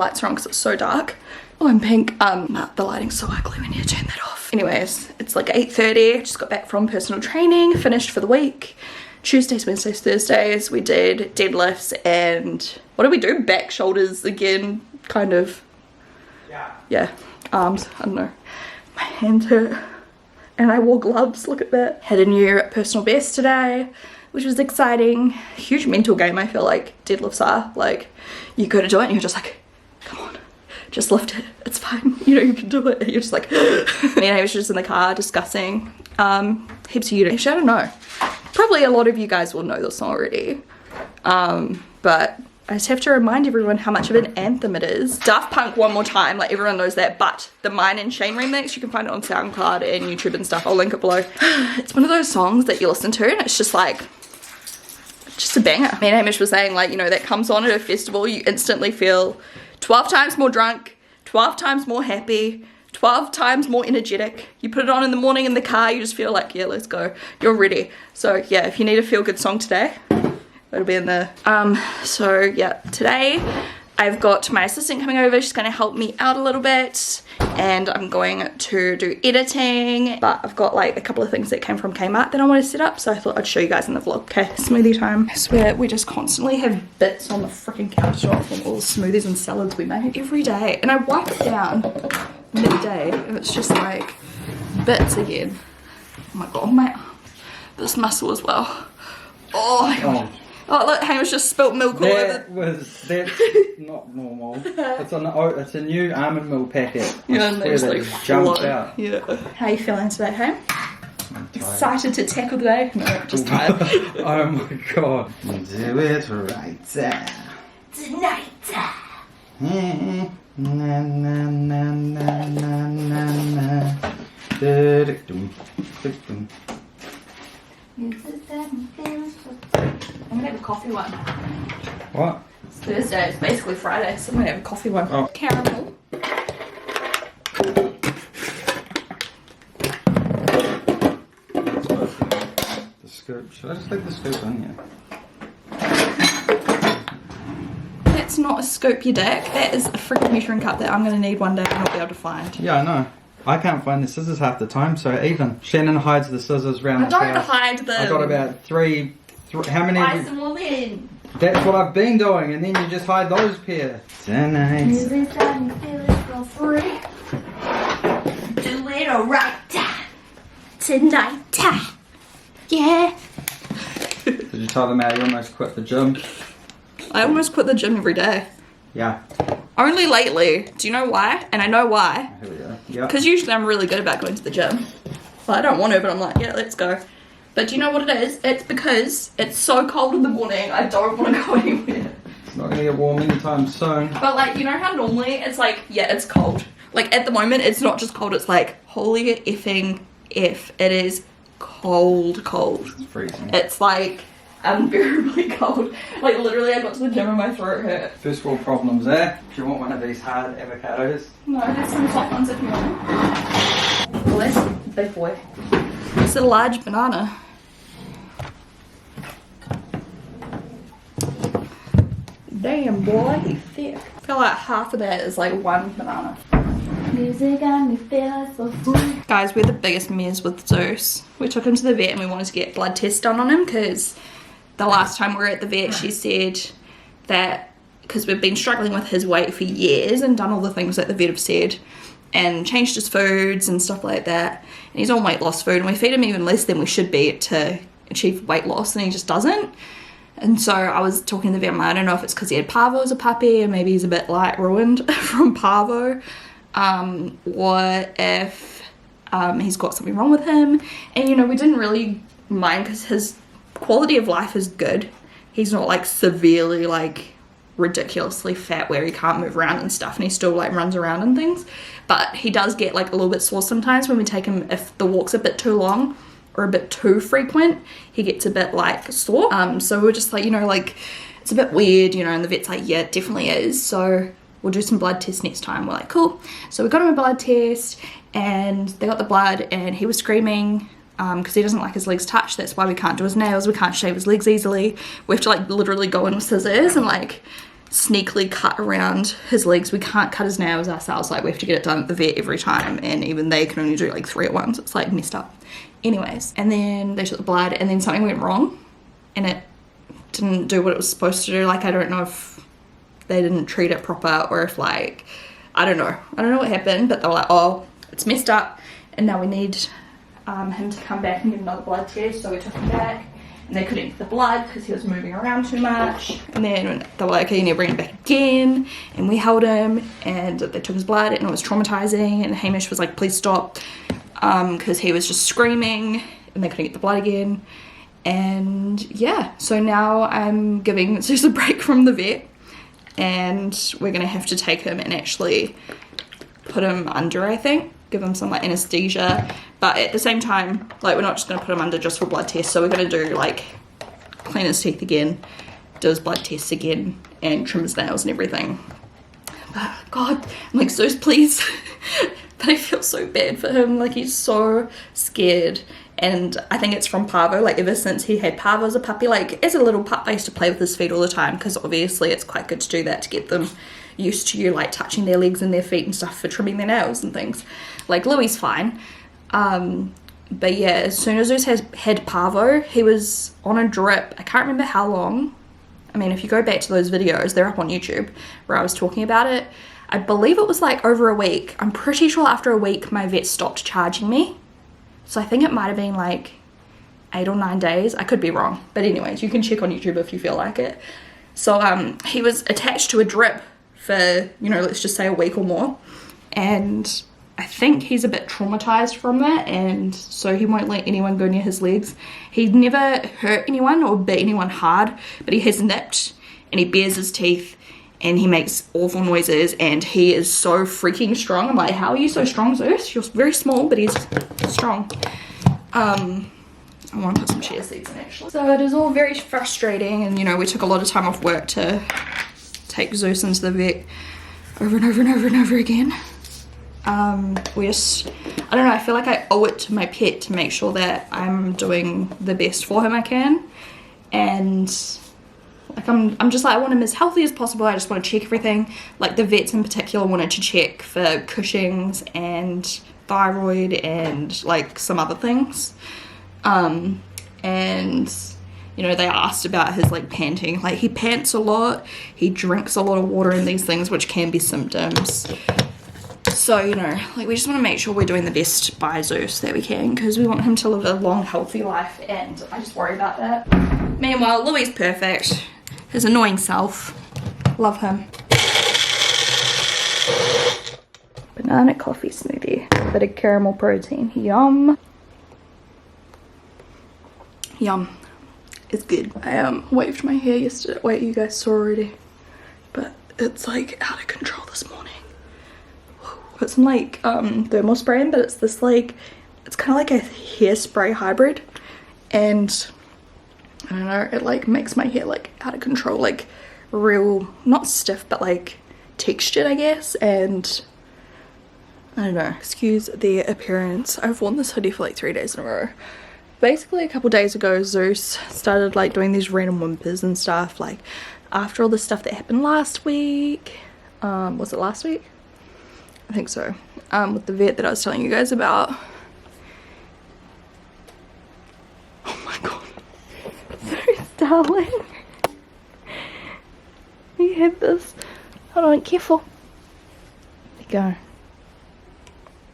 lights are on because it's so dark. Oh, I'm pink. The lighting's so ugly, we need to turn that off. Anyways, it's like 8:30. Just got back from personal training, finished for the week. Tuesdays, Wednesdays, Thursdays, we did deadlifts and what did we do? Back, shoulders again, kind of. Yeah, arms, I don't know. My hands hurt. And I wore gloves, look at that. Had a new personal best today, which was exciting. Huge mental game, I feel like deadlifts are. Like, you go to do it and you're just like, come on, just lift it, it's fine. You know you can do it. And you're just like, me and I was just in the car discussing heaps of YouTube. Actually, I don't know. Probably a lot of you guys will know this already. But I just have to remind everyone how much of an anthem it is. Daft Punk one more time, like everyone knows that, but the Mine and Shane remix, you can find it on SoundCloud and YouTube and stuff. I'll link it below. It's one of those songs that you listen to and it's just like, just a banger. Me and Hamish was saying, like, you know, that comes on at a festival, you instantly feel 12 times more drunk, 12 times more happy, 12 times more energetic. You put it on in the morning in the car, you just feel like, yeah, let's go. You're ready. So yeah, if you need a feel good song today, it'll be in there. So yeah, today I've got my assistant coming over. She's gonna help me out a little bit and I'm going to do editing, but I've got like a couple of things that came from Kmart that I want to set up, so I thought I'd show you guys in the vlog. Okay, smoothie time. I swear we just constantly have bits on the freaking countertop from all the smoothies and salads we make every day, and I wipe it down midday and it's just like bits again. Oh my god, my arm. This muscle as well. Oh my god. Oh look, Hamish just spilt milk all over. That's not normal. It's a new almond milk packet. Yeah, and they just like jumped out. Yeah. How are you feeling today, hey? Excited to tackle the day? No, just tired. Oh my god. Do it right Tonight. na na na na na na na. Du-du-dum, du-dum. I'm gonna have a coffee one. What? It's Thursday, it's basically Friday, so I'm gonna have a coffee one. Oh. Caramel. The scoop. Should I just leave the scoop in here? That's not a scoop, you dick. That is a freaking measuring cup that I'm gonna need one day and not be able to find. Yeah, I know. I can't find the scissors half the time, so even. Shannon hides the scissors round the house. I don't hide them. I got about three how many? Buy some more then. That's what I've been doing, and then you just hide those pair. Tonight. For free. Do it alright. Tonight. Yeah. Did you tell them how you almost quit the gym? I almost quit the gym every day. Yeah. Only lately. Do you know why? And I know why. Here we go. Yeah. Because usually I'm really good about going to the gym. Well, I don't want to, but I'm like, yeah, let's go. But do you know what it is? It's because it's so cold in the morning, I don't want to go anywhere. It's not going to get warm anytime soon. But like, you know how normally it's like, yeah, it's cold. Like at the moment, it's not just cold, it's like, holy effing F. It is cold, cold. It's freezing. It's like unbearably cold. Like literally I got to the gym and my throat hurt. First world problems there. Do you want one of these hard avocados? No, there's some soft ones if you want. Well, that's a big boy. It's a large banana. Damn boy, he's thick. I feel like half of that is like one banana. Music got me feeling so free. Guys, we're the biggest mess with Zeus. We took him to the vet and we wanted to get blood tests done on him because the last time we were at the vet she said that because we've been struggling with his weight for years and done all the things that the vet have said and changed his foods and stuff like that, and he's on weight loss food and we feed him even less than we should be to achieve weight loss and he just doesn't. And so I was talking to the vet, I don't know if it's because he had parvo as a puppy and maybe he's a bit like ruined from parvo, or if he's got something wrong with him. And you know, we didn't really mind because his quality of life is good. He's not like severely like ridiculously fat where he can't move around and stuff, and he still like runs around and things, but he does get like a little bit sore sometimes when we take him. If the walk's a bit too long or a bit too frequent, he gets a bit like sore. So we're just like, you know, like it's a bit weird, you know, and the vet's like, yeah, it definitely is, so we'll do some blood tests next time. We're like, cool. So we got him a blood test and they got the blood and he was screaming because he doesn't like his legs touched. That's why we can't do his nails, we can't shave his legs easily. We have to like literally go in with scissors and like sneakily cut around his legs. We can't cut his nails ourselves, like we have to get it done at the vet every time, and even they can only do like 3 at once. It's like messed up. Anyways, and then they took the blood, and then something went wrong and it didn't do what it was supposed to do. Like, I don't know if they didn't treat it proper, or if like, I don't know what happened, but they were like, oh, it's messed up and now we need him to come back and get another blood test. So we took him back, and they couldn't get the blood because he was moving around too much. And then they were like, okay, you need to bring him back again. And we held him, and they took his blood, and it was traumatizing. And Hamish was like, please stop, because he was just screaming, and they couldn't get the blood again. And yeah, so now I'm giving Zeus a break from the vet, and we're gonna have to take him and actually put him under, I think, give him some like anesthesia. But at the same time, like, we're not just gonna put him under just for blood tests. So we're gonna do like clean his teeth again, do his blood tests again, and trim his nails and everything. But God, I'm like, Zeus, please. But I feel so bad for him. Like, he's so scared. And I think it's from Parvo. Like, ever since he had Parvo as a puppy, like as a little pup, I used to play with his feet all the time, because obviously it's quite good to do that to get them used to you, like touching their legs and their feet and stuff for trimming their nails and things. Like, Louie's fine. But yeah, as soon as Zeus had Parvo, he was on a drip. I can't remember how long. I mean, if you go back to those videos, they're up on YouTube where I was talking about it. I believe it was like over a week. I'm pretty sure after a week my vet stopped charging me. So I think it might have been like 8 or 9 days. I could be wrong. But anyways, you can check on YouTube if you feel like it. So he was attached to a drip for, you know, let's just say a week or more. And I think he's a bit traumatized from that, and so he won't let anyone go near his legs. He'd never hurt anyone or bit anyone hard, but he has nipped, and he bares his teeth, and he makes awful noises, and he is so freaking strong. I'm like, how are you so strong, Zeus? You're very small, but he's strong. I want to put some chia seeds in, actually. So it is all very frustrating, and you know, we took a lot of time off work to take Zeus into the vet over and over and over and over again. I don't know, I feel like I owe it to my pet to make sure that I'm doing the best for him I can. And like, I'm just like, I want him as healthy as possible. I just want to check everything. Like, the vets in particular wanted to check for Cushing's and thyroid and like some other things. And you know, they asked about his like panting. Like, he pants a lot, he drinks a lot of water and these things, which can be symptoms. So, you know, like, we just want to make sure we're doing the best by Zeus that we can, because we want him to live a long, healthy life, and I just worry about that. Meanwhile, Louie's perfect. His annoying self. Love him. Banana coffee smoothie. Bit of caramel protein. Yum. Yum. It's good. I waved my hair yesterday. Wait, you guys saw already. But it's like out of control this morning. Put some like thermal spray in, but it's this like, it's kind of like a hairspray hybrid, and I don't know, it like makes my hair like out of control, like real, not stiff, but like textured, I guess. And I don't know, excuse the appearance. I've worn this hoodie for like 3 days in a row. Basically, a couple days ago, Zeus started like doing these random whimpers and stuff, like after all the stuff that happened last week. Was it last week? I think so. With the vet that I was telling you guys about. Oh my god. Zeus, darling. You have this. Hold on, careful. There you go.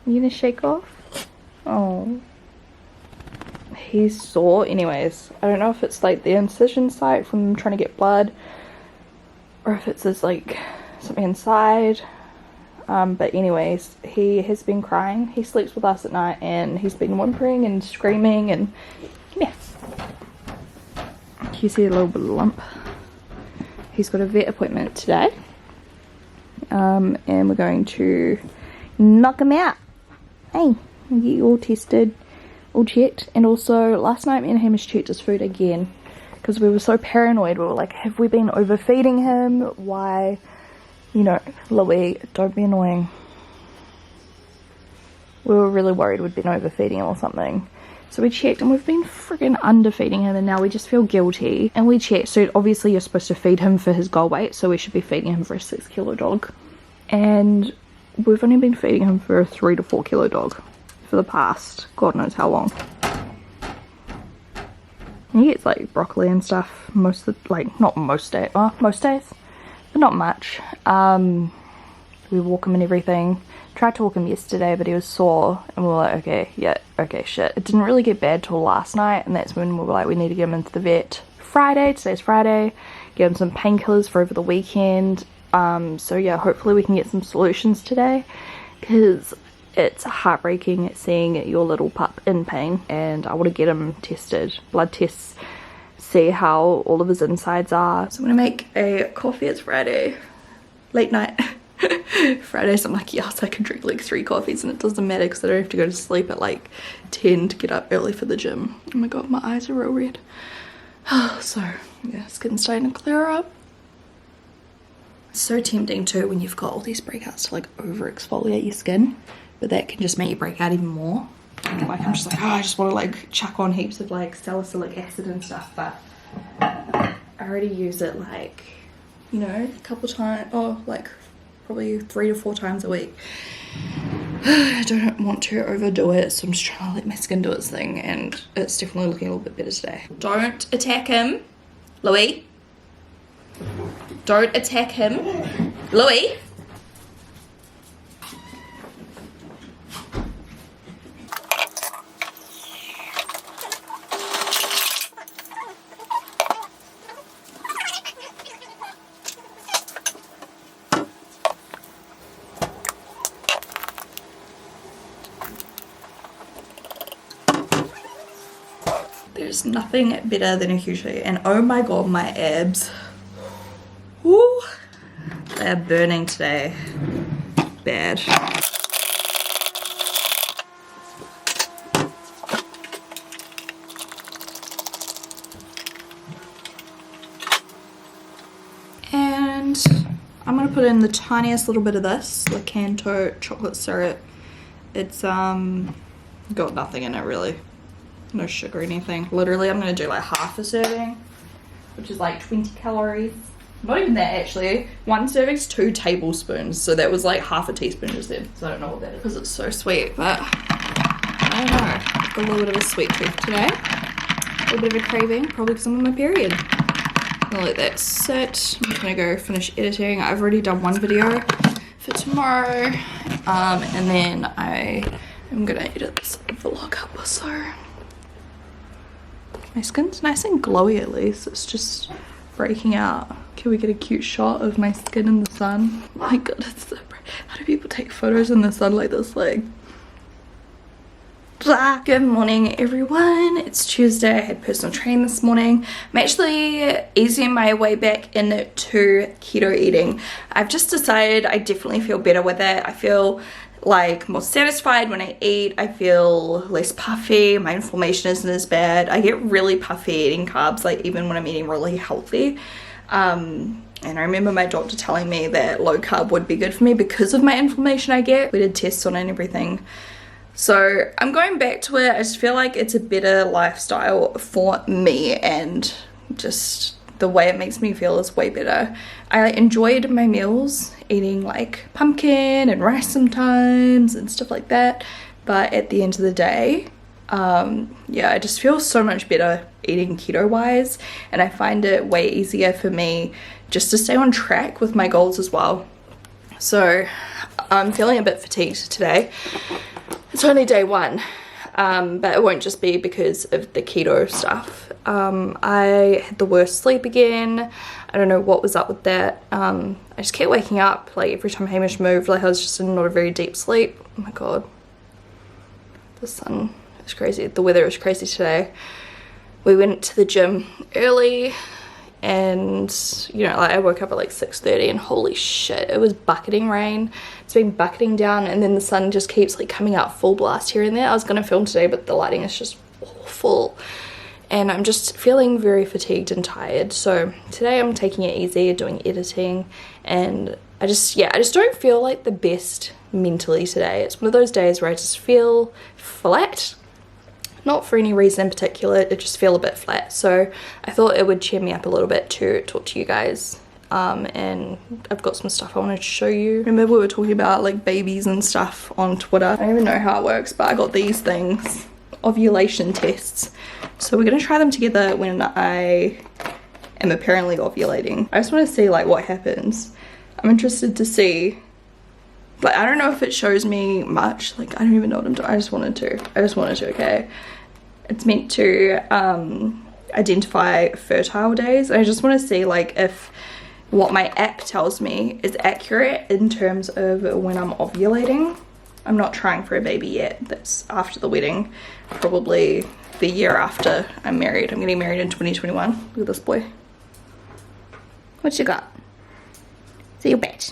You gonna shake off? Oh. He's sore. Anyways, I don't know if it's like the incision site from trying to get blood, or if it's just like something inside. But anyways, he has been crying. He sleeps with us at night, and he's been whimpering and screaming, and yeah. You see a little bit of lump. He's got a vet appointment today, and we're going to knock him out. Hey, we'll get you all tested, all checked. And also, last night me and Hamish checked his food again, because we were so paranoid. We were like, have we been overfeeding him? Why? You know, Louie, don't be annoying. We were really worried we'd been overfeeding him or something. So we checked and we've been freaking underfeeding him, and now we just feel guilty. And we checked, so obviously you're supposed to feed him for his goal weight, so we should be feeding him for a 6 kilo dog. And we've only been feeding him for a 3 to 4 kilo dog for the past God knows how long. And he gets like broccoli and stuff most of the, like, not most days, well, most days, but not much. We walk him and everything. Tried to walk him yesterday, but he was sore, and we were like, okay, yeah, okay, shit. It didn't really get bad till last night, and that's when we were like, we need to get him into the vet Friday. Today's Friday. Give him some painkillers for over the weekend. So yeah, hopefully we can get some solutions today, because it's heartbreaking seeing your little pup in pain, and I want to get him tested, blood tests, see how all of his insides are. So I'm gonna make a coffee. It's Friday, late night. Fridays I'm like, yes, I can drink like 3 coffees and it doesn't matter because I don't have to go to sleep at like 10 to get up early for the gym. Oh my god, my eyes are real red. So yeah, skin's starting to clear up. It's so tempting too when you've got all these breakouts to like over exfoliate your skin, but that can just make you break out even more. And like I'm just like, oh, I just want to like chuck on heaps of like salicylic acid and stuff, but I already use it like, you know, a couple times, or like probably 3 to 4 times a week. I don't want to overdo it, so I'm just trying to let my skin do its thing, and it's definitely looking a little bit better today. Don't attack him, Louis. Don't attack him, Louis. There's nothing better than a huge shake, and oh my god, my abs, woo, they're burning today, bad. And I'm gonna put in the tiniest little bit of this, Lakanto chocolate syrup. It's got nothing in it really. No sugar or anything. Literally I'm gonna do like half a serving, which is like 20 calories. Not even that actually. 1 serving's 2 tablespoons, so that was like half a teaspoon just then. So I don't know what that is because it's so sweet, but I don't know. I've got a little bit of a sweet tooth today. A little bit of a craving, probably because I'm on my period. I'm gonna let that sit. I'm just gonna go finish editing. I've already done 1 video for tomorrow, and then I am gonna edit this vlog up. So my skin's nice and glowy at least. It's just breaking out. Can we get a cute shot of my skin in the sun? Oh my god, it's so bright. How do people take photos in the sun like this? Like, blah. Good morning everyone. It's Tuesday. I had personal training this morning. I'm actually easing my way back into keto eating. I've just decided I definitely feel better with it. I feel like more satisfied when I eat. I feel less puffy. My inflammation isn't as bad. I get really puffy eating carbs, like even when I'm eating really healthy. And I remember my doctor telling me that low carb would be good for me because of my inflammation I get. We did tests on it and everything. So I'm going back to it. I just feel like it's a better lifestyle for me, and just the way it makes me feel is way better. I enjoyed my meals, eating like pumpkin and rice sometimes and stuff like that, but at the end of the day, yeah, I just feel so much better eating keto wise, and I find it way easier for me just to stay on track with my goals as well. So I'm feeling a bit fatigued today. It's only day 1, but it won't just be because of the keto stuff. I had the worst sleep again. I don't know what was up with that. I just kept waking up like every time Hamish moved, like I was just in not a very deep sleep. Oh my god, the sun is crazy. The weather is crazy today. We went to the gym early, and you know, like I woke up at like 6:30 and holy shit, it was bucketing rain. It's been bucketing down, and then the sun just keeps like coming out full blast here and there. I was gonna film today, but the lighting is just awful, and I'm just feeling very fatigued and tired. So today I'm taking it easy, doing editing, and I just don't feel like the best mentally today. It's one of those days where I just feel flat, not for any reason in particular, it just feel a bit flat. So I thought it would cheer me up a little bit to talk to you guys. And I've got some stuff I wanted to show you. Remember we were talking about like babies and stuff on Twitter. I don't even know how it works, but I got these things, ovulation tests. So we're gonna try them together when I am apparently ovulating. I just want to see like what happens. I'm interested to see, like, I don't know if it shows me much, like I don't even know what I'm doing. I just wanted to, okay. It's meant to identify fertile days. I just want to see like if what my app tells me is accurate in terms of when I'm ovulating. I'm not trying for a baby yet. That's after the wedding, probably the year after I'm married. I'm getting married in 2021. Look at this boy. What you got? Is it your bed?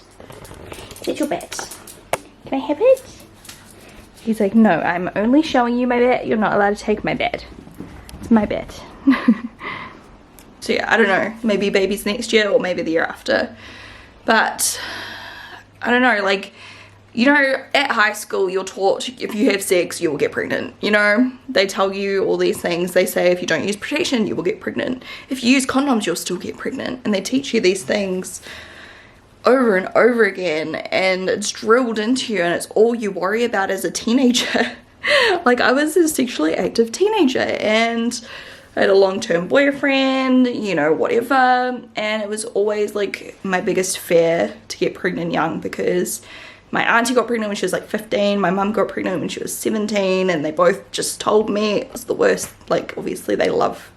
Is it your bed? Can I have it? He's like, no, I'm only showing you my bed. You're not allowed to take my bed. It's my bed. So yeah, I don't know, maybe babies next year or maybe the year after. But I don't know, like, you know, at high school you're taught if you have sex you will get pregnant, you know? They tell you all these things. They say if you don't use protection you will get pregnant. If you use condoms you'll still get pregnant. And they teach you these things over and over again, and it's drilled into you, and it's all you worry about as a teenager. Like, I was a sexually active teenager and I had a long-term boyfriend, you know, whatever, and it was always like my biggest fear to get pregnant young, because my auntie got pregnant when she was like 15, my mum got pregnant when she was 17, and they both just told me it was the worst. Like, obviously they love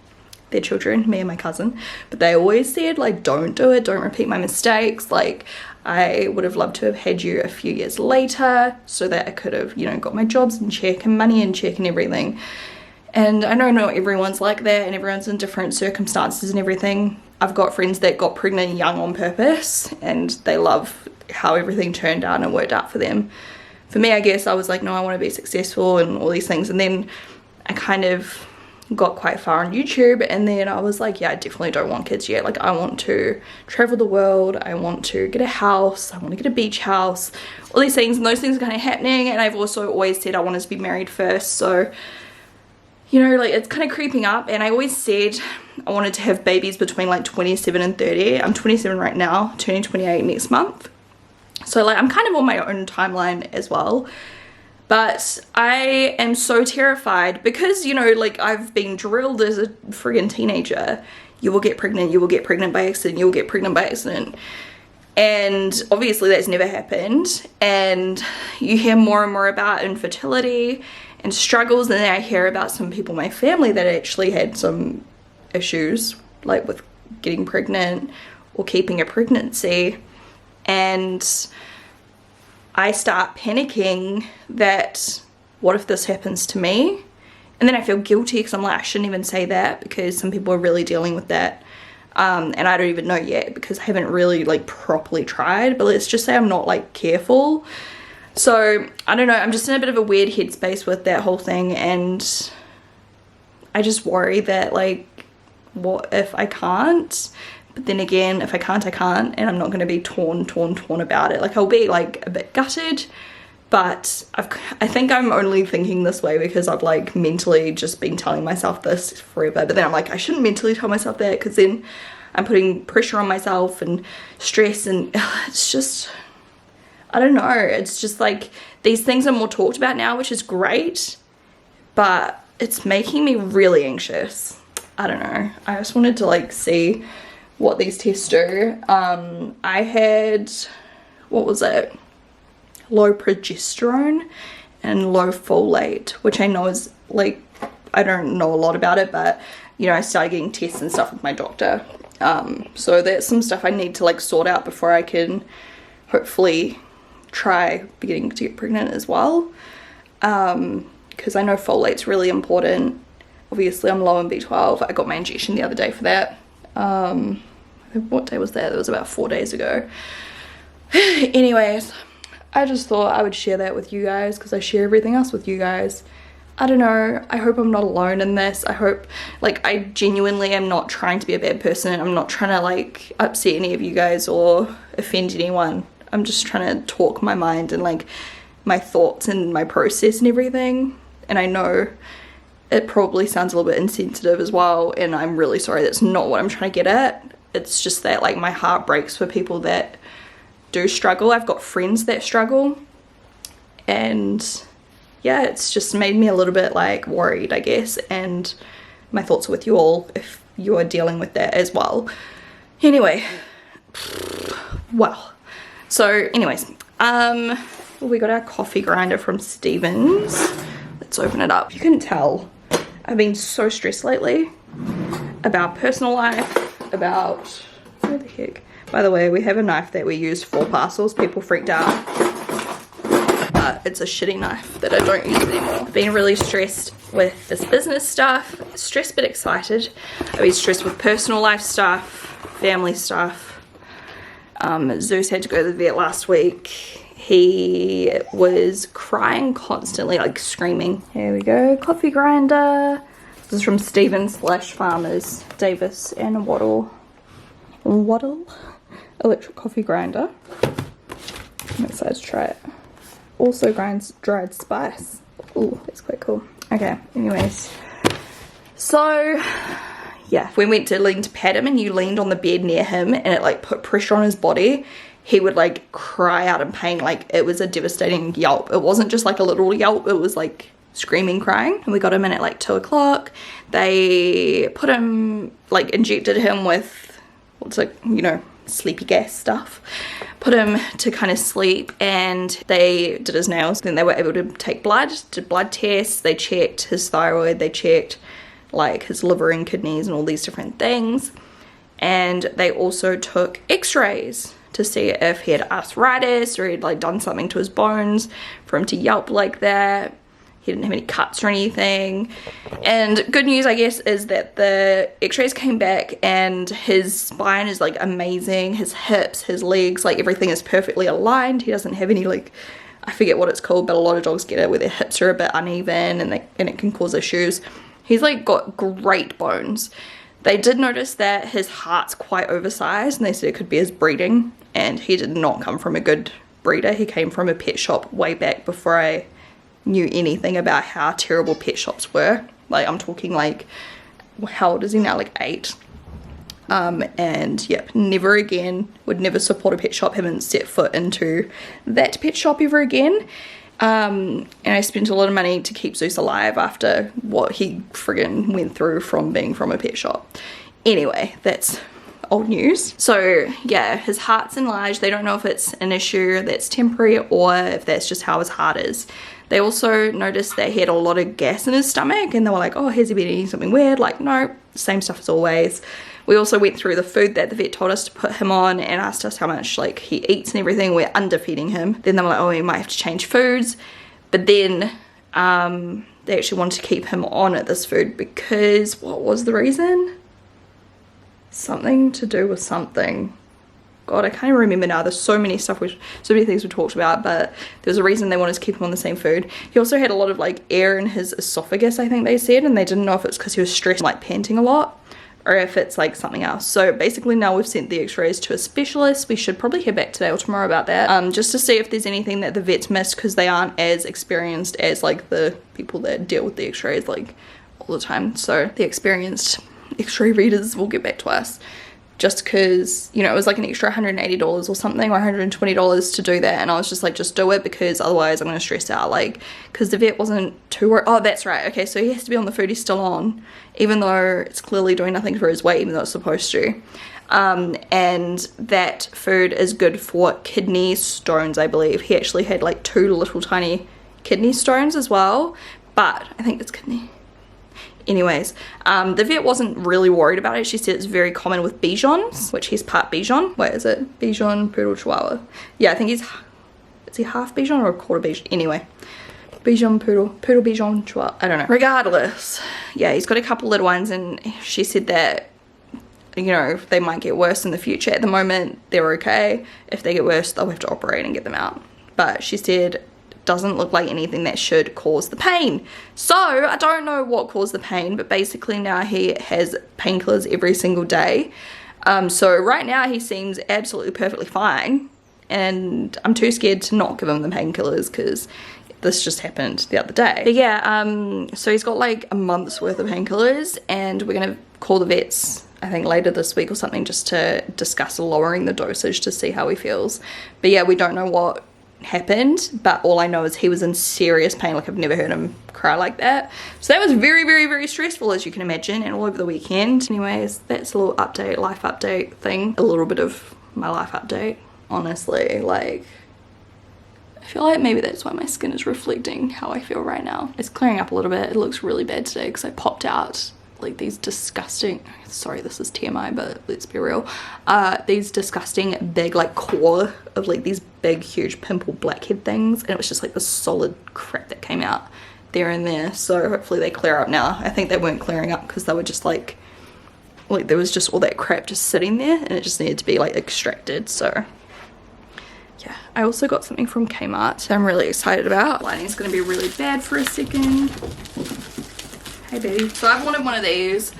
their children, me and my cousin, but they always said like, don't do it, don't repeat my mistakes. Like, I would have loved to have had you a few years later so that I could have, you know, got my jobs in check and money in check and everything. And I know not everyone's like that, and everyone's in different circumstances and everything. I've got friends that got pregnant young on purpose and they love how everything turned out and worked out for them. For me, I guess I was like, no, I want to be successful and all these things. And then I kind of got quite far on YouTube, and then I was like, yeah, I definitely don't want kids yet. Like, I want to travel the world, I want to get a house, I want to get a beach house, all these things, and those things are kind of happening. And I've also always said I wanted to be married first, so, you know, like, it's kind of creeping up. And I always said I wanted to have babies between like 27 and 30. I'm 27 right now, turning 28 next month, so like I'm kind of on my own timeline as well. But I am so terrified because, you know, like, I've been drilled as a friggin' teenager. You will get pregnant by accident, you will get pregnant by accident. And obviously that's never happened. And you hear more and more about infertility and struggles, and then I hear about some people in my family that actually had some issues, like with getting pregnant or keeping a pregnancy. And I start panicking that what if this happens to me? And then I feel guilty because I'm like, I shouldn't even say that because some people are really dealing with that. And I don't even know yet because I haven't really like properly tried, but let's just say I'm not like careful. So I don't know, I'm just in a bit of a weird headspace with that whole thing, and I just worry that like, what if I can't? But then again, if I can't, I can't, and I'm not going to be torn about it. Like, I'll be like a bit gutted, but I think I'm only thinking this way because I've like mentally just been telling myself this forever. But then I'm like, I shouldn't mentally tell myself that because then I'm putting pressure on myself and stress, and it's just, I don't know. It's just like these things are more talked about now, which is great, but it's making me really anxious. I don't know. I just wanted to like see what these tests do. I had, what was it? Low progesterone and low folate, which I know is like, I don't know a lot about it, but you know, I started getting tests and stuff with my doctor. So that's some stuff I need to like sort out before I can hopefully try beginning to get pregnant as well. Because I know folate's really important. Obviously I'm low in B12. I got my injection the other day for that. What day was that? It was about 4 days ago. Anyways, I just thought I would share that with you guys because I share everything else with you guys. I don't know, I hope I'm not alone in this. I hope, like, I genuinely am not trying to be a bad person. I'm not trying to like upset any of you guys or offend anyone. I'm just trying to talk my mind and like my thoughts and my process and everything. And I know it probably sounds a little bit insensitive as well, and I'm really sorry, that's not what I'm trying to get at. It's just that like my heart breaks for people that do struggle. I've got friends that struggle, and yeah, it's just made me a little bit like worried, I guess, and my thoughts are with you all if you are dealing with that as well. Anyway, well, so anyways, we got our coffee grinder from Stevens. Let's open it up. You can tell I've been so stressed lately about personal life, about, where the heck, by the way, we have a knife that we use for parcels. People freaked out, but it's a shitty knife that I don't use anymore. I've been really stressed with this business stuff, stressed but excited. I've been stressed with personal life stuff, family stuff. Zeus had to go to the vet last week. He was crying constantly, like screaming. Here we go, coffee grinder. This is from Stevens / Farmers, Davis and Waddle electric coffee grinder. I'm excited to try it. Also grinds dried spice. Oh, that's quite cool. Okay, anyways, so yeah, we went to lean to pat him, and you leaned on the bed near him, and it like put pressure on his body. He would like cry out in pain. Like it was a devastating yelp. It wasn't just like a little yelp, it was like screaming, crying. And we got him in at like 2 o'clock. They put him, like injected him with what's like, you know, sleepy gas stuff, put him to kind of sleep, and they did his nails. Then they were able to take blood, did blood tests, they checked his thyroid, they checked like his liver and kidneys and all these different things, and they also took x-rays to see if he had arthritis or he'd like done something to his bones for him to yelp like that. He didn't have any cuts or anything. And good news, I guess, is that the x-rays came back and his spine is like amazing. His hips, his legs, like everything is perfectly aligned. He doesn't have any like, I forget what it's called, but a lot of dogs get it where their hips are a bit uneven and it can cause issues. He's like got great bones. They did notice that his heart's quite oversized, and they said it could be his breeding, and he did not come from a good breeder. He came from a pet shop way back before I knew anything about how terrible pet shops were. Like I'm talking like, how old is he now, like 8? And yep, never again, would never support a pet shop, haven't set foot into that pet shop ever again. And I spent a lot of money to keep Zeus alive after what he friggin' went through from being from a pet shop. Anyway, that's old news. So yeah, his heart's enlarged. They don't know if it's an issue that's temporary or if that's just how his heart is. They also noticed that he had a lot of gas in his stomach, and they were like, oh, has he been eating something weird? Like, no, same stuff as always. We also went through the food that the vet told us to put him on and asked us how much like he eats and everything. We're underfeeding him. Then they were like, oh, we might have to change foods. But then they actually wanted to keep him on at this food because what was the reason? Something to do with something. God, I can't even remember now. There's so many things we talked about, but there was a reason they wanted to keep him on the same food. He also had a lot of like air in his esophagus, I think they said, and they didn't know if it's because he was stressed, like panting a lot, or if it's like something else. So basically now we've sent the x-rays to a specialist. We should probably hear back today or tomorrow about that, just to see if there's anything that the vets missed, because they aren't as experienced as like the people that deal with the x-rays like all the time. So the experienced x-ray readers will get back to us, just because, you know, it was like an extra $180 or something, or $120 to do that, and I was just like, just do it, because otherwise I'm gonna stress out, like, because the vet wasn't too worried. Oh, that's right, okay, so he has to be on the food he's still on, even though it's clearly doing nothing for his weight, even though it's supposed to. And that food is good for kidney stones, I believe. He actually had like 2 little tiny kidney stones as well, but I think it's kidney. Anyways, the vet wasn't really worried about it. She said it's very common with Bijons, which he's part Bichon. Wait, is it Bichon, Poodle, Chihuahua? Yeah, I think is he half Bichon or a quarter Bichon? Anyway, Bichon, Poodle, Bichon, Chihuahua, I don't know. Regardless, yeah, he's got a couple little ones, and she said that, you know, they might get worse in the future. At the moment, they're okay. If they get worse, they'll have to operate and get them out. But she said doesn't look like anything that should cause the pain. So I don't know what caused the pain, but basically now he has painkillers every single day. So right now he seems absolutely perfectly fine, and I'm too scared to not give him the painkillers, because this just happened the other day. But yeah, so he's got like a month's worth of painkillers, and we're gonna call the vets I think later this week or something, just to discuss lowering the dosage to see how he feels. But yeah, we don't know what happened, but all I know is he was in serious pain. Like, I've never heard him cry like that. So that was very, very, very stressful, as you can imagine, and all over the weekend. Anyways, that's a little update, life update thing. A little bit of my life update, honestly. Like, I feel like maybe that's why my skin is reflecting how I feel right now. It's clearing up a little bit. It looks really bad today because I popped out like these disgusting, sorry this is TMI, but let's be real, these disgusting big like core of like these big huge pimple blackhead things, and it was just like the solid crap that came out there and there. So hopefully they clear up now. I think they weren't clearing up because they were just like there was just all that crap just sitting there, and it just needed to be like extracted. So yeah, I also got something from Kmart that I'm really excited about. Lighting's gonna be really bad for a second. Hey baby. So I've wanted one of these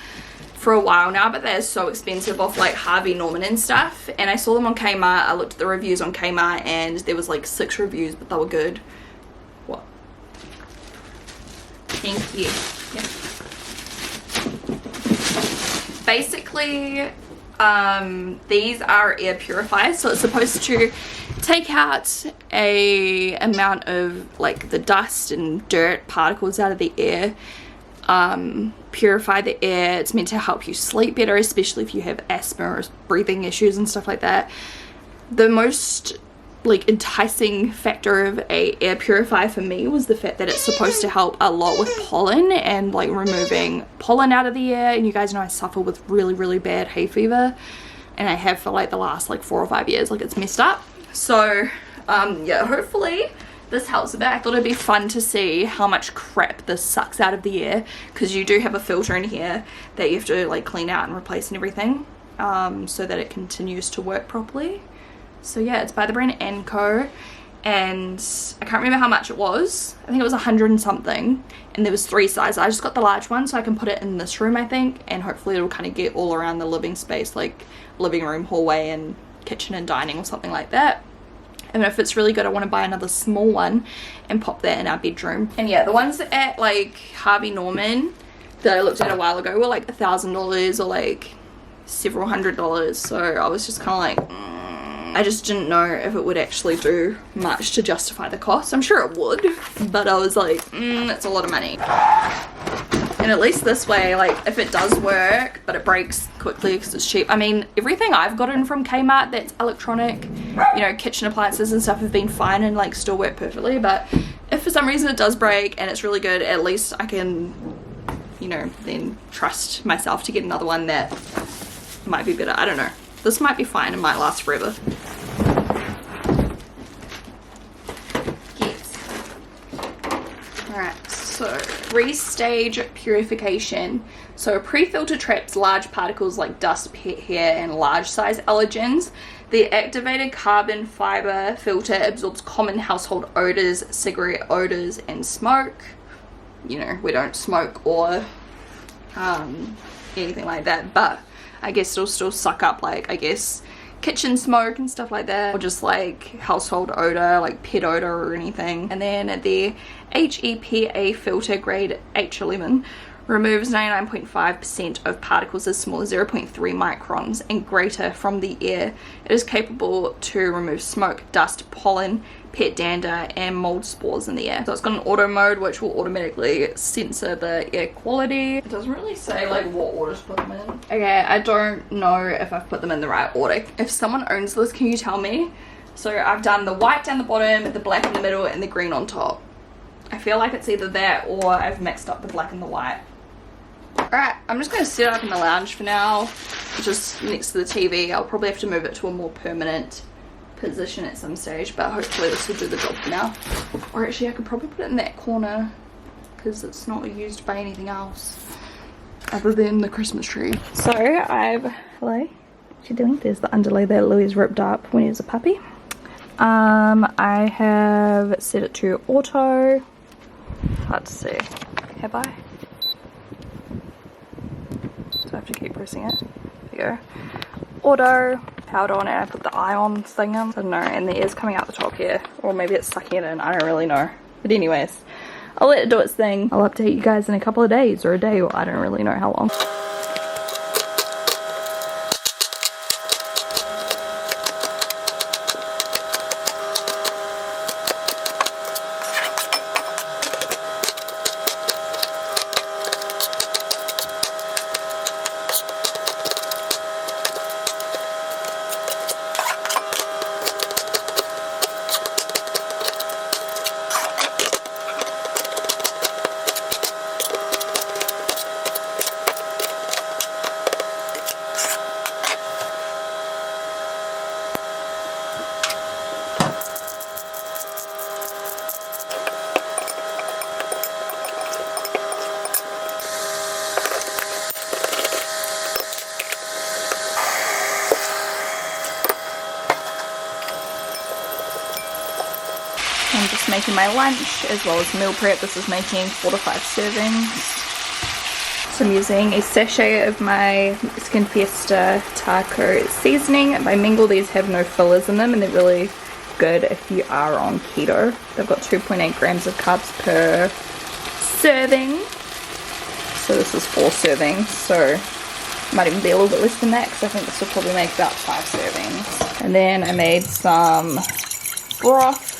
for a while now, but they're so expensive off like Harvey Norman and stuff, and I saw them on Kmart. I looked at the reviews on Kmart and there was like 6 reviews, but they were good. What? Thank you. Yeah. Basically, these are air purifiers, so it's supposed to take out a amount of like the dust and dirt particles out of the air, purify the air. It's meant to help you sleep better, especially if you have asthma or breathing issues and stuff like that. The most like enticing factor of a air purifier for me was the fact that it's supposed to help a lot with pollen and like removing pollen out of the air. And you guys know I suffer with really, really bad hay fever, and I have for like the last like 4 or 5 years. Like, it's messed up. So yeah, hopefully this helps a bit. I thought it'd be fun to see how much crap this sucks out of the air, because you do have a filter in here that you have to like clean out and replace and everything, so that it continues to work properly. So yeah, it's by the brand ENQUIRIES, and I can't remember how much it was. I think it was 100 and something, and there was 3 sizes. I just got the large one so I can put it in this room, I think, and hopefully it'll kind of get all around the living space, like living room, hallway and kitchen and dining or something like that. And if it's really good, I want to buy another small one and pop that in our bedroom. And yeah, the ones at like Harvey Norman that I looked at a while ago were like $1,000 or like several $100s. So I was just kind of like, I just didn't know if it would actually do much to justify the cost. I'm sure it would, but I was like, that's a lot of money. And at least this way, like, if it does work but it breaks quickly because it's cheap. I mean, everything I've gotten from Kmart that's electronic, you know, kitchen appliances and stuff have been fine and like still work perfectly. But if for some reason it does break and it's really good, at least I can, you know, then trust myself to get another one that might be better. I don't know. This might be fine. It might last forever. Yes. Alright, so 3-stage purification. So a pre-filter traps large particles like dust, pet hair, and large size allergens. The activated carbon fiber filter absorbs common household odors, cigarette odors, and smoke. You know, we don't smoke or anything like that, but I guess it'll still suck up, like, I guess kitchen smoke and stuff like that, or just like household odor, like pet odor or anything. And then the HEPA filter grade H11 removes 99.5% of particles as small as 0.3 microns and greater from the air. It is capable to remove smoke, dust, pollen, pet dander, and mold spores in the air. So it's got an auto mode which will automatically censor the air quality. It doesn't really say like what order to put them in. Okay, I don't know if I've put them in the right order. If someone owns this, can you tell me? So I've done the white down the bottom, the black in the middle, and the green on top. I feel like it's either that or I've mixed up the black and the white. Alright, I'm just going to set it up in the lounge for now, just next to the TV. I'll probably have to move it to a more permanent position at some stage, but hopefully this will do the job for now. Or actually I could probably put it in that corner because it's not used by anything else other than the Christmas tree. So hello, what you doing? There's the underlay that Louis ripped up when he was a puppy. I have set it to auto. Hard to see. Have I? So I have to keep pressing it. There you go. Auto, powered on, and I put the ion thing in. I don't know, and the air's coming out the top here. Or maybe it's sucking it in, I don't really know. But anyways, I'll let it do its thing. I'll update you guys in a couple of days or a day, or I don't really know how long. I'm just making my lunch as well as meal prep. This is making 4 to 5 servings. So I'm using a sachet of my Mexican Fiesta taco seasoning. By Mingle, these have no fillers in them and they're really good if you are on keto. They've got 2.8 grams of carbs per serving. So this is 4 servings, so it might even be a little bit less than that because I think this will probably make about 5 servings. And then I made some broth,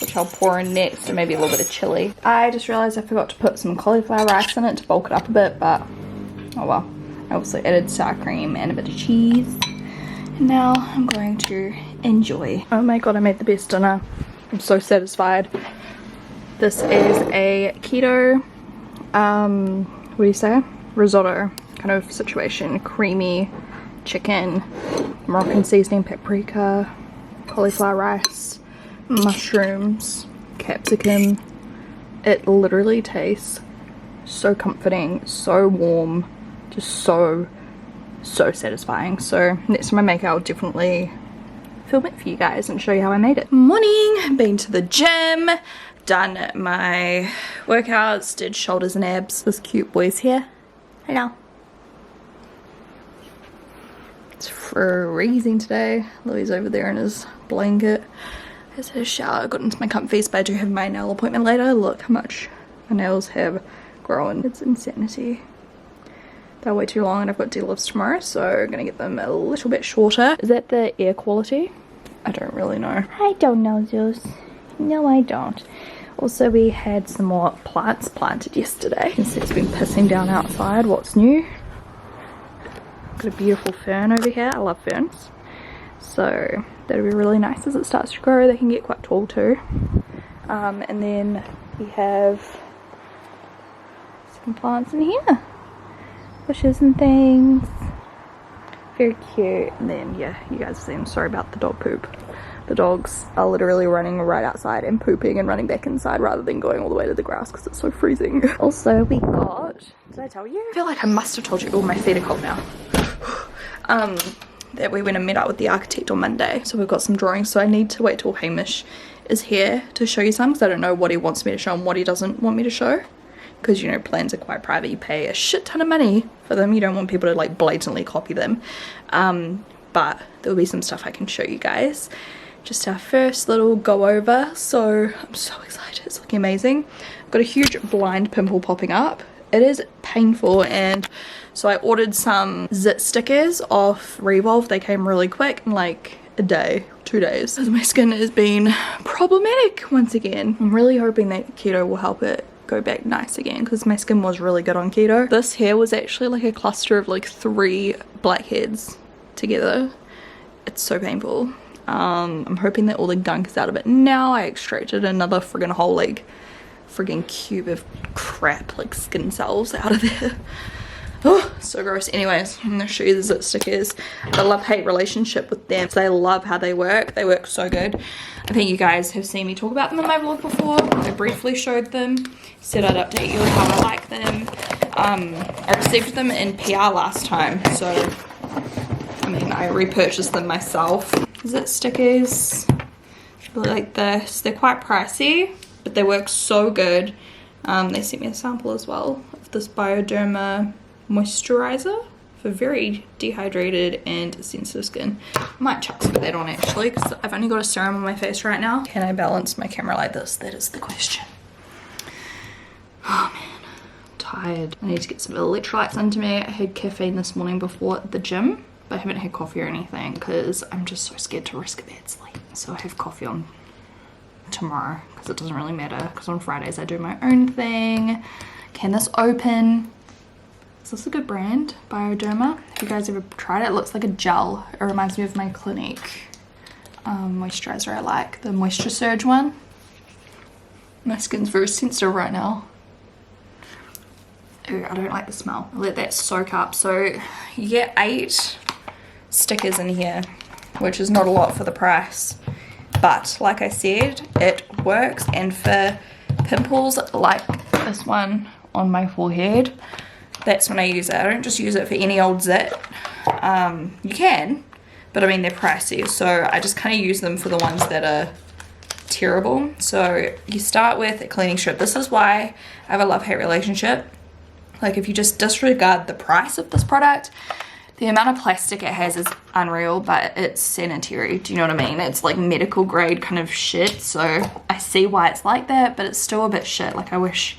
which I'll pour in next, and maybe a little bit of chili. I just realised I forgot to put some cauliflower rice in it to bulk it up a bit, but oh well. I also added sour cream and a bit of cheese. And now I'm going to enjoy. Oh my god, I made the best dinner. I'm so satisfied. This is a keto, what do you say? Risotto kind of situation. Creamy chicken, Moroccan seasoning, paprika, cauliflower rice, mushrooms, capsicum. It literally tastes so comforting, so warm, just so satisfying. So next time I make it, I'll definitely film it for you guys and show you how I made it. Morning, been to the gym, done my workouts, did shoulders and abs. This cute boy's here. Hello. It's freezing today. Louis over there in his blanket. I just had a shower, got into my comfies, but I do have my nail appointment later. Look how much my nails have grown. It's insanity. They're way too long and I've got deadlifts tomorrow, so I'm gonna get them a little bit shorter. Is that the air quality? I don't really know. I don't know, Zeus. No, I don't. Also, we had some more plants planted yesterday. You can see it's been pissing down outside. What's new? Got a beautiful fern over here. I love ferns. So that'll be really nice as it starts to grow. They can get quite tall too. And then we have some plants in here. Bushes and things. Very cute. And then, yeah, you guys have seen. Sorry about the dog poop. The dogs are literally running right outside and pooping and running back inside rather than going all the way to the grass because it's so freezing. Also, we got... Did I tell you? I feel like I must have told you. Oh, my feet are cold now. That we went and met up with the architect on Monday. So we've got some drawings. So I need to wait till Hamish is here to show you some because I don't know what he wants me to show and what he doesn't want me to show. Because, you know, plans are quite private. You pay a shit ton of money for them. You don't want people to like blatantly copy them. But there'll be some stuff I can show you guys. Just our first little go over. So I'm so excited. It's looking amazing. I've got a huge blind pimple popping up. It is painful, and so I ordered some zit stickers off Revolve. They came really quick in like a day, 2 days. My skin has been problematic once again. I'm really hoping that keto will help it go back nice again because my skin was really good on keto. This hair was actually like a cluster of like 3 blackheads together. It's so painful. I'm hoping that all the gunk is out of it now. I extracted another friggin' whole like friggin' cube of crap like skin cells out of there. Oh, so gross. Anyways, I'm gonna show you the zit stickers. The love-hate relationship with them. So I love how they work. They work so good. I think you guys have seen me talk about them in my vlog before. I briefly showed them. Said I'd update you on how I like them. I received them in PR last time, so I mean I repurchased them myself. Zit stickers, really like this. They're quite pricey, but they work so good. They sent me a sample as well of this Bioderma moisturizer for very dehydrated and sensitive skin. I might chuck some of that on actually because I've only got a serum on my face right now. Can I balance my camera like this? That is the question. tired. I need to get some electrolytes into me. I had caffeine this morning before the gym, but I haven't had coffee or anything because I'm just so scared to risk a bad sleep. So I have coffee on tomorrow because it doesn't really matter, because on Fridays I do my own thing. Can this open? Is this a good brand? Bioderma. Have you guys ever tried it? It looks like a gel. It reminds me of my Clinique moisturizer I like, the Moisture Surge one. My skin's very sensitive right now. Ooh, I don't like the smell. I'll let that soak up. So you get 8 stickers in here, which is not a lot for the price. But like I said, it works. And for pimples like this one on my forehead, that's when I use it. I don't just use it for any old zit. You can, but I mean they're pricey, so I just kind of use them for the ones that are terrible. So you start with a cleaning strip. This is why I have a love-hate relationship. Like, if you just disregard the price of this product, the amount of plastic it has is unreal, but it's sanitary. Do you know what I mean? It's like medical grade kind of shit. So I see why it's like that, but it's still a bit shit. Like, I wish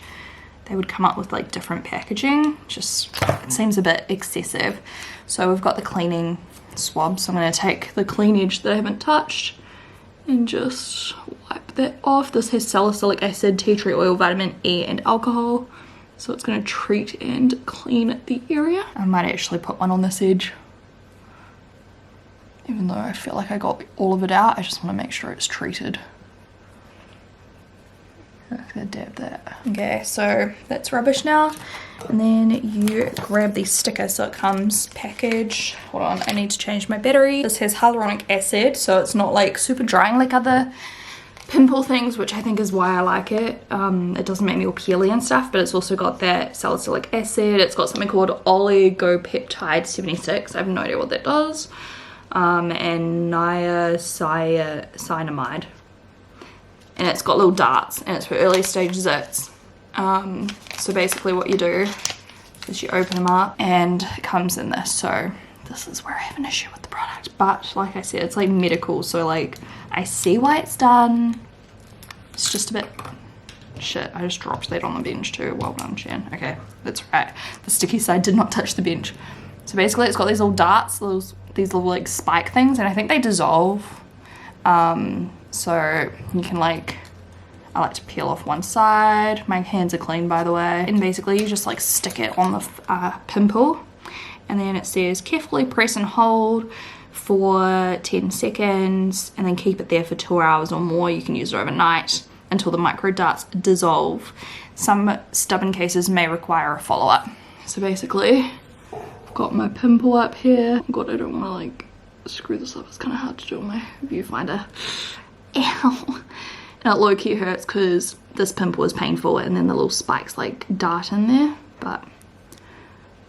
they would come up with like different packaging. Just, it seems a bit excessive. So we've got the cleaning swab. So I'm going to take the cleanage that I haven't touched and just wipe that off. This has salicylic acid, tea tree oil, vitamin E and alcohol. So it's going to treat and clean the area. I might actually put one on this edge. Even though I feel like I got all of it out, I just want to make sure it's treated. I'm gonna dab that. Okay, so that's rubbish now. And then you grab the sticker, so it comes packaged. Hold on, I need to change my battery. This has hyaluronic acid, so it's not like super drying like other pimple things, which I think is why I like it. It doesn't make me all peely and stuff, but it's also got that salicylic acid. It's got something called oligopeptide 76. I have no idea what that does. And niacinamide. And it's got little darts, and it's for early stage zits. So basically what you do is you open them up and it comes in this. So this is where I have an issue with the product. But like I said, it's like medical, so like I see why it's done. It's just a bit shit. I just dropped that on the bench too. Well done, Shan. Okay, that's right. The sticky side did not touch the bench. So basically it's got these little darts, these little like spike things, and I think they dissolve. So you can like, I like to peel off one side. My hands are clean, by the way. And basically you just like stick it on the pimple, and then it says carefully press and hold for 10 seconds and then keep it there for 2 hours or more. You can use it overnight until the micro darts dissolve. Some stubborn cases may require a follow-up. So basically I've got my pimple up here. God, I don't want to like screw this up. It's kind of hard to do on my viewfinder. Ow. And it low-key hurts because this pimple is painful, and then the little spikes like dart in there, but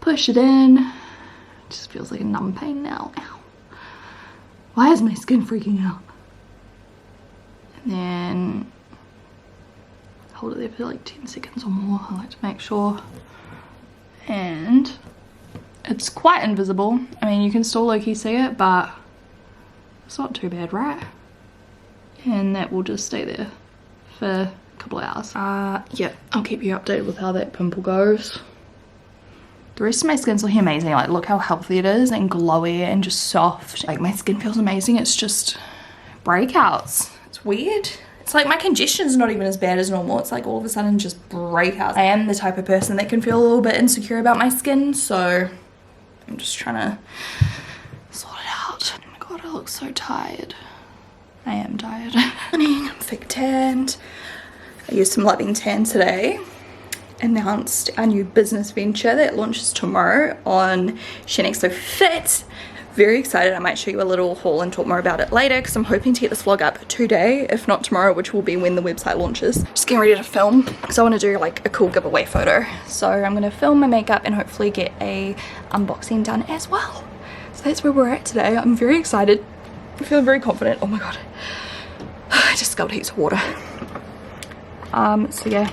push it in. It just feels like a numb pain now. Ow. Why is my skin freaking out? And then hold it there for like 10 seconds or more. I like to make sure. And it's quite invisible. I mean, you can still low-key see it, but it's not too bad, right? And that will just stay there for a couple of hours. Yeah, I'll keep you updated with how that pimple goes. The rest of my skin's looking amazing. Like, look how healthy it is and glowy and just soft. Like, my skin feels amazing. It's just breakouts. It's weird. It's like my congestion's not even as bad as normal. It's like all of a sudden just breakouts. I am the type of person that can feel a little bit insecure about my skin, so I'm just trying to sort it out. Oh my god, I look so tired. I am tired. I'm thick tanned. I used some Loving Tan today. Announced our new business venture that launches tomorrow on Shaaanxo Fit. Very excited. I might show you a little haul and talk more about it later, because I'm hoping to get this vlog up today, if not tomorrow, which will be when the website launches. Just getting ready to film because I want to do like a cool giveaway photo. So I'm going to film my makeup and hopefully get a unboxing done as well. So that's where we're at today. I'm very excited. I feel very confident. Oh my god. I just scalded heaps of water. So yeah.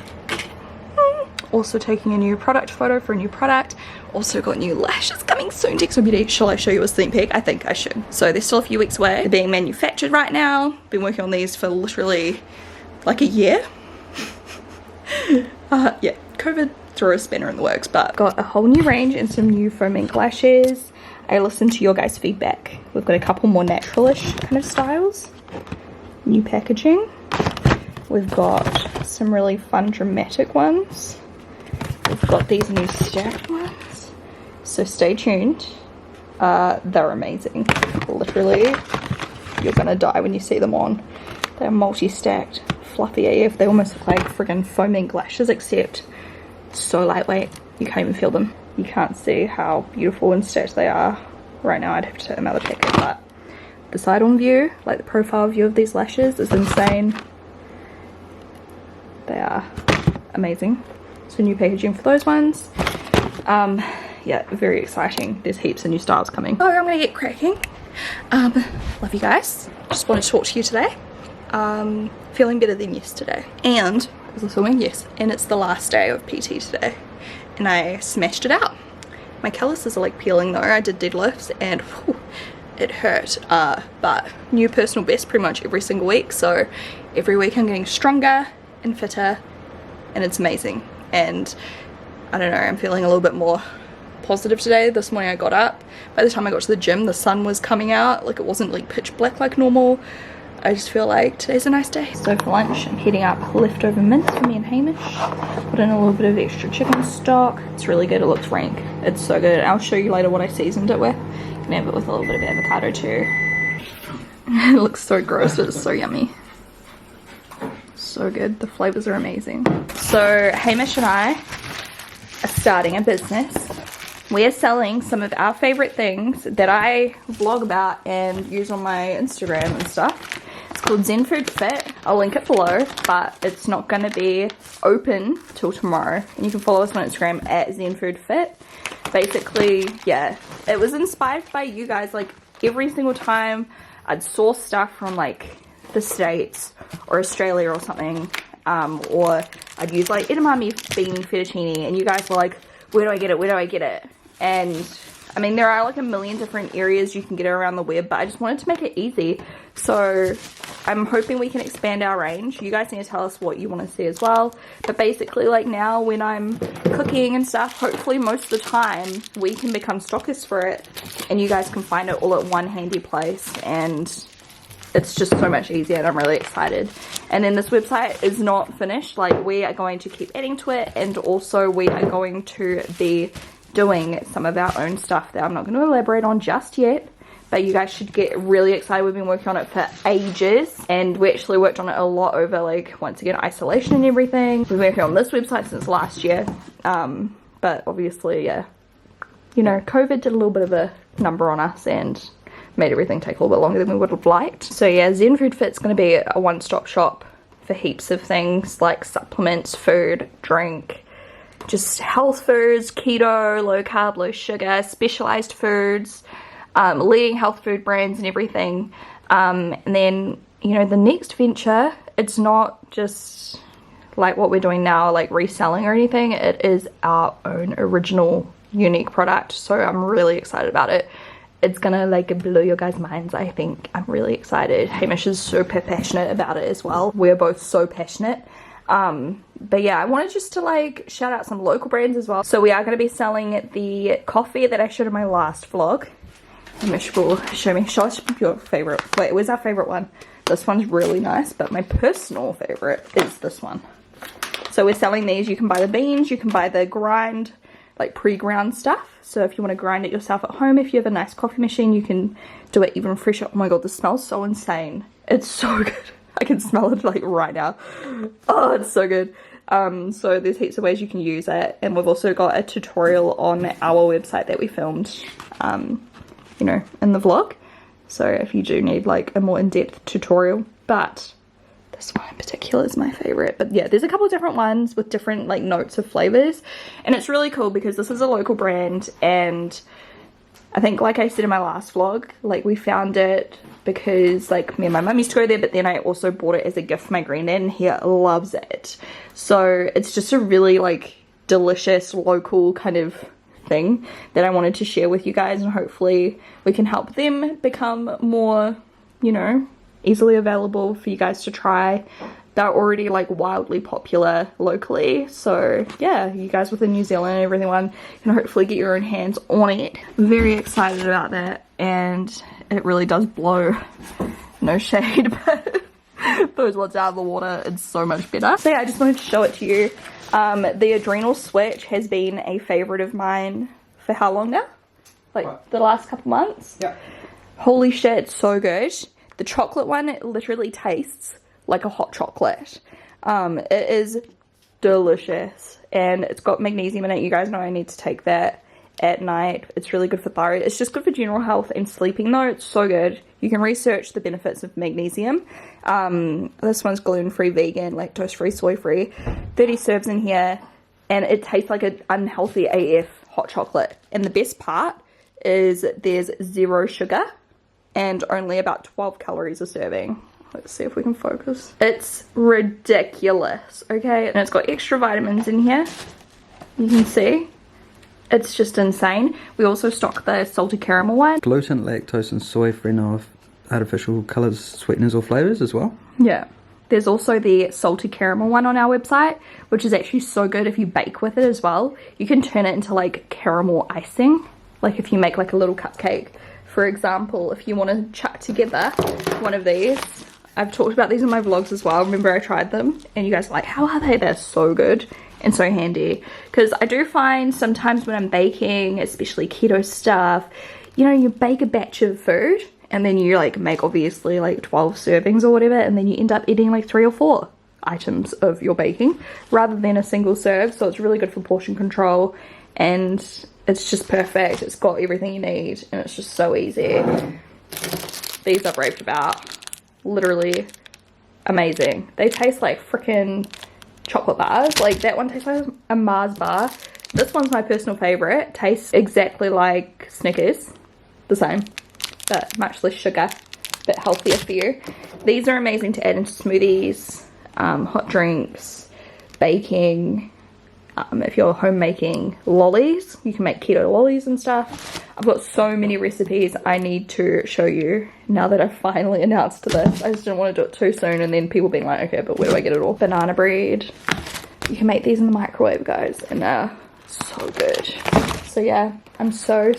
Also taking a new product photo for a new product. Also got new lashes coming soon. Text me beauty. Shall I show you a sneak peek? I think I should. So they're still a few weeks away. They're being manufactured right now. Been working on these for literally like a year. Yeah, COVID throw a spanner in the works, but got a whole new range and some new foam ink lashes. I listened to your guys' feedback. We've got a couple more naturalish kind of styles. New packaging. We've got some really fun dramatic ones. We've got these new stacked ones. So stay tuned. They're amazing. Literally, you're gonna die when you see them on. They're multi-stacked, fluffy AF. They almost look like friggin' foam ink lashes, except so lightweight you can't even feel them. You can't see how beautiful and stacked they are right now. I'd have to take them out of the packet, but the side-on view, like the profile view of these lashes, is insane. They are amazing. So new packaging for those ones. Yeah, very exciting. There's heaps of new styles coming. So I'm gonna get cracking. Love you guys. Just want to talk to you today. Feeling better than yesterday. And, is this filming? Yes. And it's the last day of PT today. And I smashed it out. My calluses are like peeling though. I did deadlifts and whew, it hurt. But new personal best pretty much every single week. So every week I'm getting stronger and fitter and it's amazing. And I don't know, I'm feeling a little bit more positive today. This morning I got up. By the time I got to the gym, the sun was coming out. Like it wasn't like pitch black like normal. I just feel like today's a nice day. So for lunch, I'm heating up leftover mince for me and Hamish. Put in a little bit of extra chicken stock. It's really good. It looks rank. It's so good. I'll show you later what I seasoned it with. You can have it with a little bit of avocado too. It looks so gross, but it's so yummy. So good. The flavors are amazing. So Hamish and I are starting a business. We are selling some of our favorite things that I vlog about and use on my Instagram and stuff. It's called Zen Food Fit. I'll link it below, but it's not going to be open till tomorrow. And you can follow us on Instagram at Zen Food Fit. Basically, yeah, it was inspired by you guys. Like every single time I'd source stuff from like the States or Australia or something, or I'd use like edamame bean fettuccine, and you guys were like, where do I get it? Where do I get it? And I mean, there are like a million different areas you can get it around the web, but I just wanted to make it easy. So I'm hoping we can expand our range. You guys need to tell us what you want to see as well. But basically, like now when I'm cooking and stuff, hopefully most of the time we can become stockists for it and you guys can find it all at one handy place, and it's just so much easier and I'm really excited. And then this website is not finished. Like we are going to keep adding to it, and also we are going to be doing some of our own stuff that I'm not going to elaborate on just yet, but you guys should get really excited. We've been working on it for ages, and we actually worked on it a lot over like, once again, isolation and everything. We've been working on this website since last year, but obviously, yeah, you know, COVID did a little bit of a number on us and made everything take a little bit longer than we would have liked. So yeah, Zen Food Fit's going to be a one-stop shop for heaps of things like supplements, food, drink, just health foods, keto, low carb, low sugar, specialized foods, leading health food brands and everything. And then, you know, the next venture, it's not just like what we're doing now, like reselling or anything. It is our own original unique product. So I'm really excited about it. It's gonna like blow your guys' minds, I think. I'm really excited. Hamish is super passionate about it as well. We're both so passionate. But yeah, I wanted just to like shout out some local brands as well. So we are going to be selling the coffee that I showed in my last vlog. Hamish will show us your favorite. Wait, where's our favorite one? This one's really nice, but my personal favorite is this one. So we're selling these. You can buy the beans, you can buy the grind, like pre-ground stuff. So if you want to grind it yourself at home, if you have a nice coffee machine, you can do it even fresher. Oh my god, this smells so insane. It's so good. I can smell it like right now. Oh, it's so good. So there's heaps of ways you can use it, and we've also got a tutorial on our website that we filmed, you know, in the vlog. So if you do need like a more in-depth tutorial, but this one in particular is my favorite. But yeah, there's a couple of different ones with different like notes of flavors, and it's really cool because this is a local brand, and I think, like I said in my last vlog, like we found it because like me and my mum used to go there, but then I also bought it as a gift for my granddad, and he loves it. So it's just a really like delicious local kind of thing that I wanted to share with you guys, and hopefully we can help them become more, you know, easily available for you guys to try. they're already like wildly popular locally. So yeah, you guys within New Zealand and everyone can hopefully get your own hands on it. Very excited about that, and it really does blow. No shade, but those ones out of the water, it's so much better. So yeah, I just wanted to show it to you. The Adrenal Switch has been a favorite of mine for how long now? Like what? The last couple months? Yeah. Holy shit, it's so good. The chocolate one, it literally tastes like a hot chocolate. It is delicious, and it's got magnesium in it. You guys know I need to take that at night. It's really good for thyroid. It's just good for general health and sleeping though. It's so good. You can research the benefits of magnesium. This one's gluten-free, vegan, lactose-free, soy-free. 30 serves in here, and it tastes like an unhealthy AF hot chocolate. And the best part is there's 0 sugar and only about 12 calories a serving. Let's see if we can focus. It's ridiculous, okay? And it's got extra vitamins in here. You can see. It's just insane. We also stock the salted caramel one. Gluten, lactose and soy free, no artificial colours, sweeteners or flavours as well. Yeah. There's also the salted caramel one on our website, which is actually so good if you bake with it as well. You can turn it into like caramel icing. Like if you make like a little cupcake. For example, if you want to chuck together one of these. I've talked about these in my vlogs as well. Remember I tried them and you guys are like, how are they? They're so good and so handy. Because I do find sometimes when I'm baking, especially keto stuff, you know, you bake a batch of food and then you like make obviously like 12 servings or whatever, and then you end up eating like 3 or 4 items of your baking rather than a single serve. So it's really good for portion control, and it's just perfect. It's got everything you need and it's just so easy. These I've raved about. Literally amazing. They taste like freaking chocolate bars. Like that one tastes like a Mars bar. This one's my personal favorite. Tastes exactly like Snickers. The same, but much less sugar, bit healthier for you. These are amazing to add into smoothies, hot drinks, baking. If you're home making lollies, you can make keto lollies and stuff. I've got so many recipes I need to show you now that I've finally announced this. I just didn't want to do it too soon and then people being like, okay, but where do I get it all? Banana bread. You can make these in the microwave, guys, and they're so good. So yeah, I'm so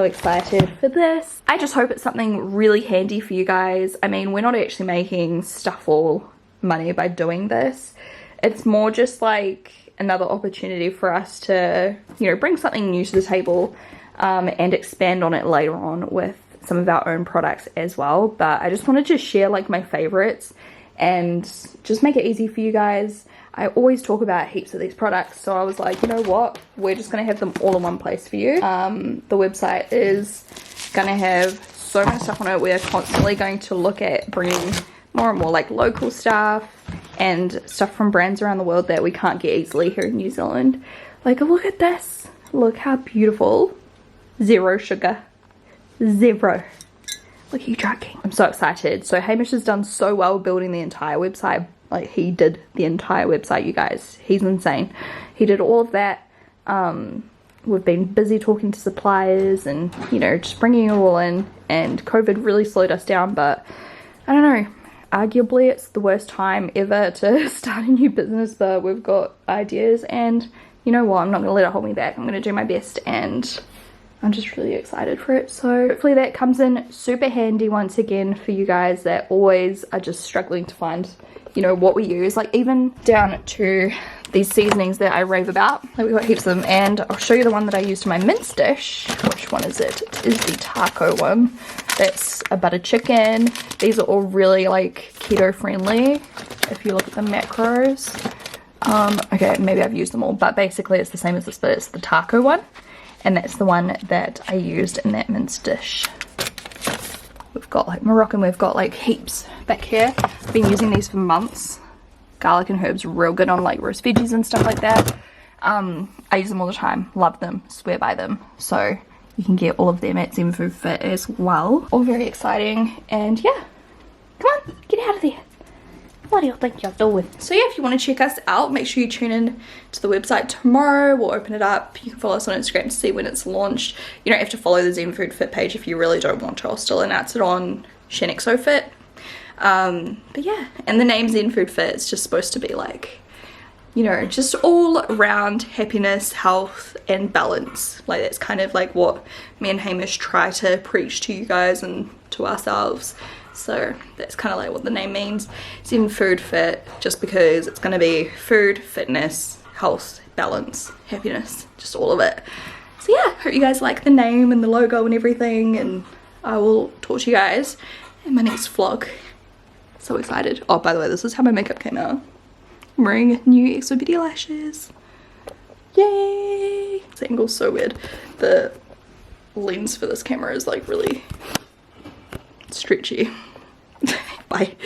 excited for this. I just hope it's something really handy for you guys. I mean, we're not actually making stuff or money by doing this. It's more just like another opportunity for us to, you know, bring something new to the table and expand on it later on with some of our own products as well. But I just wanted to share like my favorites and just make it easy for you guys. I always talk about heaps of these products, so I was like, you know what, we're just gonna have them all in one place for you. The website is gonna have so much stuff on it. We're constantly going to look at bringing more and more like local stuff and stuff from brands around the world that we can't get easily here in New Zealand. Like, look at this. Look how beautiful. 0 sugar. 0. Look, are you joking? I'm so excited. So Hamish has done so well building the entire website. Like, he did the entire website, you guys. He's insane. He did all of that. We've been busy talking to suppliers and, you know, just bringing it all in. And COVID really slowed us down, but I don't know. Arguably, it's the worst time ever to start a new business, but we've got ideas, and you know what? I'm not going to let it hold me back. I'm going to do my best, and I'm just really excited for it. So hopefully that comes in super handy once again for you guys that always are just struggling to find, you know, what we use. Like even down to these seasonings that I rave about. Like we've got heaps of them, and I'll show you the one that I used in my mince dish. Which one is it? It is the taco one. That's a butter chicken. These are all really like keto friendly if you look at the macros. Okay, maybe I've used them all, but basically it's the same as this, but it's the taco one, and that's the one that I used in that mince dish. We've got like Moroccan, we've got like heaps back here. I've been using these for months. Garlic and herbs, real good on like roast veggies and stuff like that. I use them all the time, love them, swear by them. So you can get all of them at Zen Food Fit as well. All very exciting, and yeah, come on, get out of there. What do you think you're doing? So yeah, if you want to check us out, make sure you tune in to the website tomorrow. We'll open it up. You can follow us on Instagram to see when it's launched. You don't have to follow the Zen Food Fit page if you really don't want to. I'll still announce it on Shaaanxo Fit. But yeah, and the name's Zen Food Fit. It's just supposed to be like, you know, just all around happiness, health and balance. Like that's kind of like what me and Hamish try to preach to you guys and to ourselves. So that's kind of like what the name means. Zen Food Fit, just because it's going to be food, fitness, health, balance, happiness, just all of it. So yeah, hope you guys like the name and the logo and everything, and I will talk to you guys in my next vlog. So excited. Oh, by the way, this is how my makeup came out. I'm wearing new Exo Beauty lashes. Yay! This angle's so weird. The lens for this camera is like really stretchy. Bye.